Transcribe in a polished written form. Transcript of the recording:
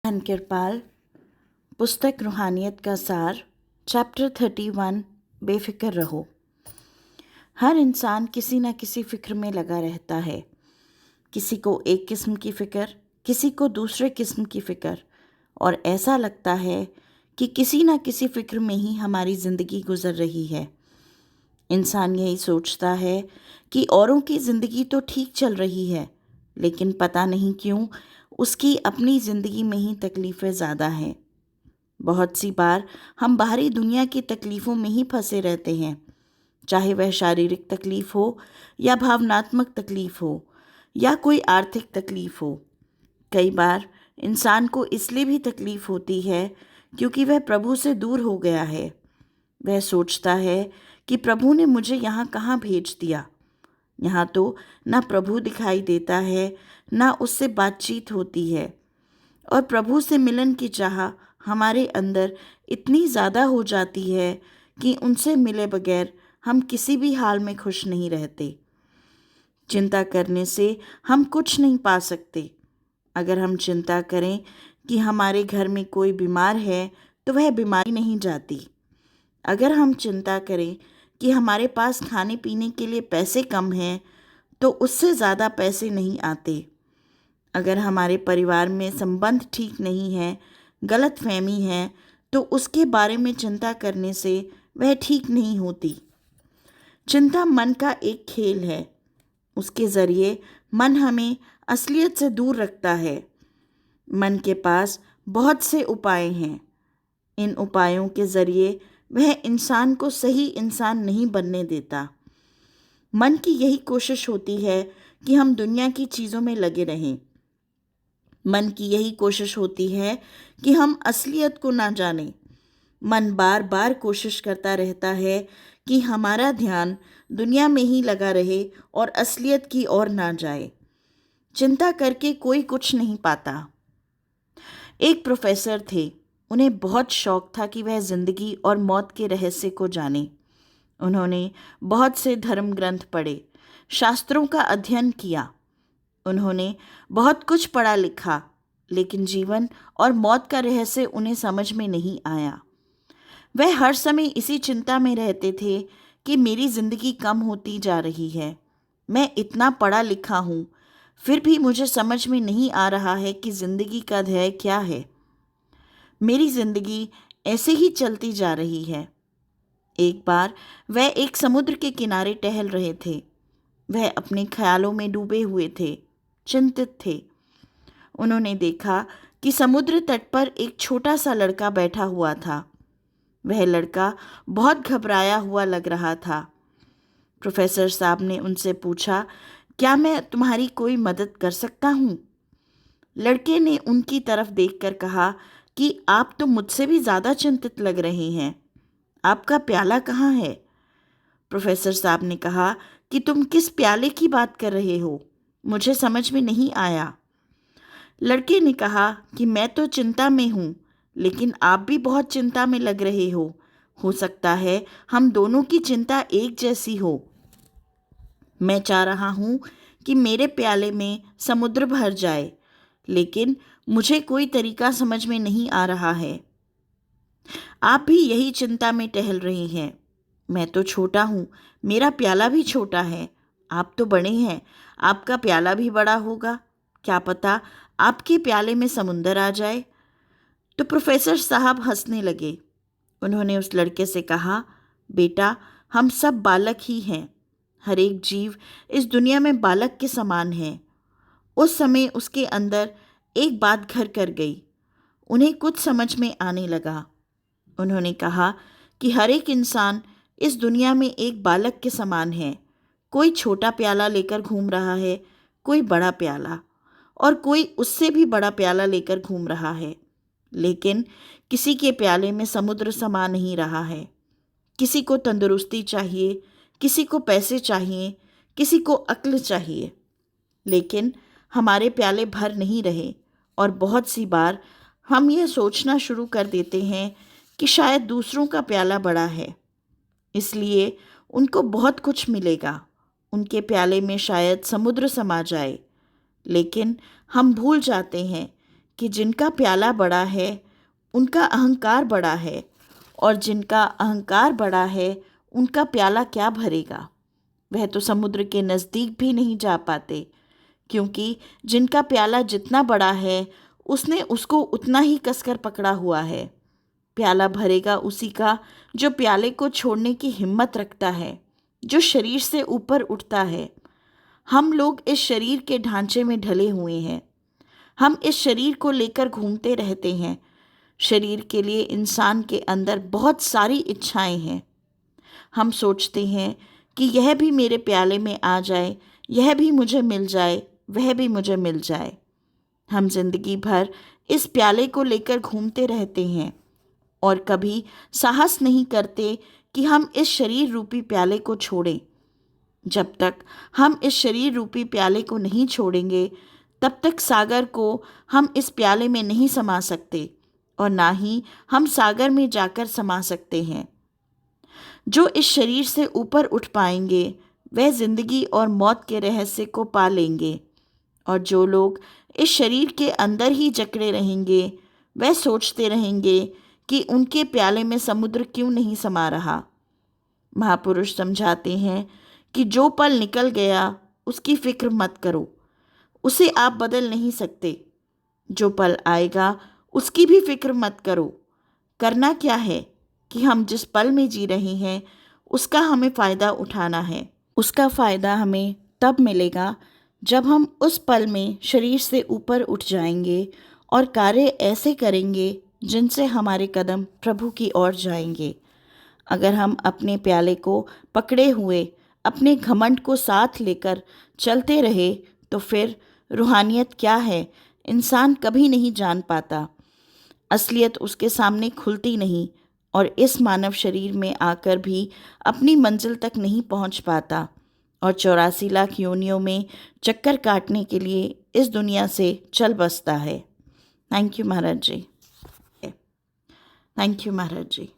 धन कृपाल पुस्तक रूहानियत का सार चैप्टर 31 बेफिक्र रहो। हर इंसान किसी न किसी फ़िक्र में लगा रहता है। किसी को एक किस्म की फ़िक्र, किसी को दूसरे किस्म की फ़िक्र, और ऐसा लगता है कि किसी न किसी फ़िक्र में ही हमारी ज़िंदगी गुजर रही है। इंसान यही सोचता है कि औरों की ज़िंदगी तो ठीक चल रही है, लेकिन पता नहीं क्यों उसकी अपनी ज़िंदगी में ही तकलीफ़ें ज़्यादा हैं। बहुत सी बार हम बाहरी दुनिया की तकलीफ़ों में ही फंसे रहते हैं, चाहे वह शारीरिक तकलीफ़ हो या भावनात्मक तकलीफ़ हो या कोई आर्थिक तकलीफ़ हो। कई बार इंसान को इसलिए भी तकलीफ़ होती है क्योंकि वह प्रभु से दूर हो गया है। वह सोचता है कि प्रभु ने मुझे यहाँ कहाँ भेज दिया। यहाँ तो ना प्रभु दिखाई देता है, ना उससे बातचीत होती है, और प्रभु से मिलन की चाह हमारे अंदर इतनी ज़्यादा हो जाती है कि उनसे मिले बगैर हम किसी भी हाल में खुश नहीं रहते। चिंता करने से हम कुछ नहीं पा सकते। अगर हम चिंता करें कि हमारे घर में कोई बीमार है तो वह बीमारी नहीं जाती। अगर हम चिंता करें कि हमारे पास खाने पीने के लिए पैसे कम हैं तो उससे ज़्यादा पैसे नहीं आते। अगर हमारे परिवार में संबंध ठीक नहीं है, गलतफहमी है, तो उसके बारे में चिंता करने से वह ठीक नहीं होती। चिंता मन का एक खेल है। उसके ज़रिए मन हमें असलियत से दूर रखता है। मन के पास बहुत से उपाय हैं। इन उपायों के ज़रिए वह इंसान को सही इंसान नहीं बनने देता। मन की यही कोशिश होती है कि हम दुनिया की चीज़ों में लगे रहें। मन की यही कोशिश होती है कि हम असलियत को ना जानें। मन बार बार कोशिश करता रहता है कि हमारा ध्यान दुनिया में ही लगा रहे और असलियत की ओर ना जाए। चिंता करके कोई कुछ नहीं पाता। एक प्रोफेसर थे। उन्हें बहुत शौक था कि वह जिंदगी और मौत के रहस्य को जाने। उन्होंने बहुत से धर्म ग्रंथ पढ़े, शास्त्रों का अध्ययन किया। उन्होंने बहुत कुछ पढ़ा लिखा, लेकिन जीवन और मौत का रहस्य उन्हें समझ में नहीं आया। वह हर समय इसी चिंता में रहते थे कि मेरी जिंदगी कम होती जा रही है। मैं इतना पढ़ा लिखा हूँ, फिर भी मुझे समझ में नहीं आ रहा है कि जिंदगी का ध्येय क्या है। मेरी जिंदगी ऐसे ही चलती जा रही है। एक बार वह एक समुद्र के किनारे टहल रहे थे। वह अपने ख्यालों में डूबे हुए थे, चिंतित थे। उन्होंने देखा कि समुद्र तट पर एक छोटा सा लड़का बैठा हुआ था। वह लड़का बहुत घबराया हुआ लग रहा था। प्रोफेसर साहब ने उनसे पूछा, क्या मैं तुम्हारी कोई मदद कर सकता हूँ? लड़के ने उनकी तरफ देखकर कहा कि आप तो मुझसे भी ज़्यादा चिंतित लग रहे हैं। आपका प्याला कहाँ है? प्रोफेसर साहब ने कहा कि तुम किस प्याले की बात कर रहे हो? मुझे समझ में नहीं आया। लड़के ने कहा कि मैं तो चिंता में हूँ, लेकिन आप भी बहुत चिंता में लग रहे हो। हो सकता है हम दोनों की चिंता एक जैसी हो। मैं चाह रहा हूँ कि मेरे प्याले में समुद्र भर जाए, लेकिन मुझे कोई तरीका समझ में नहीं आ रहा है। आप भी यही चिंता में टहल रहे हैं। मैं तो छोटा हूँ, मेरा प्याला भी छोटा है। आप तो बड़े हैं, आपका प्याला भी बड़ा होगा। क्या पता आपके प्याले में समुंदर आ जाए। तो प्रोफेसर साहब हंसने लगे। उन्होंने उस लड़के से कहा, बेटा, हम सब बालक ही हैं। हर एक जीव इस दुनिया में बालक के समान है। उस समय उसके अंदर एक बात घर कर गई। उन्हें कुछ समझ में आने लगा। उन्होंने कहा कि हर एक इंसान इस दुनिया में एक बालक के समान है। कोई छोटा प्याला लेकर घूम रहा है, कोई बड़ा प्याला, और कोई उससे भी बड़ा प्याला लेकर घूम रहा है। लेकिन किसी के प्याले में समुद्र समा नहीं रहा है। किसी को तंदुरुस्ती चाहिए, किसी को पैसे चाहिए, किसी को अक्ल चाहिए, लेकिन हमारे प्याले भर नहीं रहे। और बहुत सी बार हम यह सोचना शुरू कर देते हैं कि शायद दूसरों का प्याला बड़ा है, इसलिए उनको बहुत कुछ मिलेगा, उनके प्याले में शायद समुद्र समा जाए। लेकिन हम भूल जाते हैं कि जिनका प्याला बड़ा है उनका अहंकार बड़ा है, और जिनका अहंकार बड़ा है उनका प्याला क्या भरेगा। वह तो समुद्र के नज़दीक भी नहीं जा पाते, क्योंकि जिनका प्याला जितना बड़ा है उसने उसको उतना ही कसकर पकड़ा हुआ है। प्याला भरेगा उसी का जो प्याले को छोड़ने की हिम्मत रखता है, जो शरीर से ऊपर उठता है। हम लोग इस शरीर के ढांचे में ढले हुए हैं। हम इस शरीर को लेकर घूमते रहते हैं। शरीर के लिए इंसान के अंदर बहुत सारी इच्छाएं हैं। हम सोचते हैं कि यह भी मेरे प्याले में आ जाए, यह भी मुझे मिल जाए, वह भी मुझे मिल जाए। हम जिंदगी भर इस प्याले को लेकर घूमते रहते हैं और कभी साहस नहीं करते कि हम इस शरीर रूपी प्याले को छोड़ें। जब तक हम इस शरीर रूपी प्याले को नहीं छोड़ेंगे, तब तक सागर को हम इस प्याले में नहीं समा सकते, और ना ही हम सागर में जाकर समा सकते हैं। जो इस शरीर से ऊपर उठ पाएंगे वह जिंदगी और मौत के रहस्य को पा लेंगे, और जो लोग इस शरीर के अंदर ही जकड़े रहेंगे वह सोचते रहेंगे कि उनके प्याले में समुद्र क्यों नहीं समा रहा। महापुरुष समझाते हैं कि जो पल निकल गया उसकी फिक्र मत करो, उसे आप बदल नहीं सकते। जो पल आएगा उसकी भी फिक्र मत करो। करना क्या है कि हम जिस पल में जी रहे हैं उसका हमें फ़ायदा उठाना है। उसका फ़ायदा हमें तब मिलेगा जब हम उस पल में शरीर से ऊपर उठ जाएंगे और कार्य ऐसे करेंगे जिनसे हमारे कदम प्रभु की ओर जाएंगे। अगर हम अपने प्याले को पकड़े हुए अपने घमंड को साथ लेकर चलते रहे तो फिर रूहानियत क्या है इंसान कभी नहीं जान पाता। असलियत उसके सामने खुलती नहीं, और इस मानव शरीर में आकर भी अपनी मंजिल तक नहीं पहुंच पाता, और 84 लाख योनियों में चक्कर काटने के लिए इस दुनिया से चल बसता है। Thank you Maharaj ji. Thank you Maharaj ji.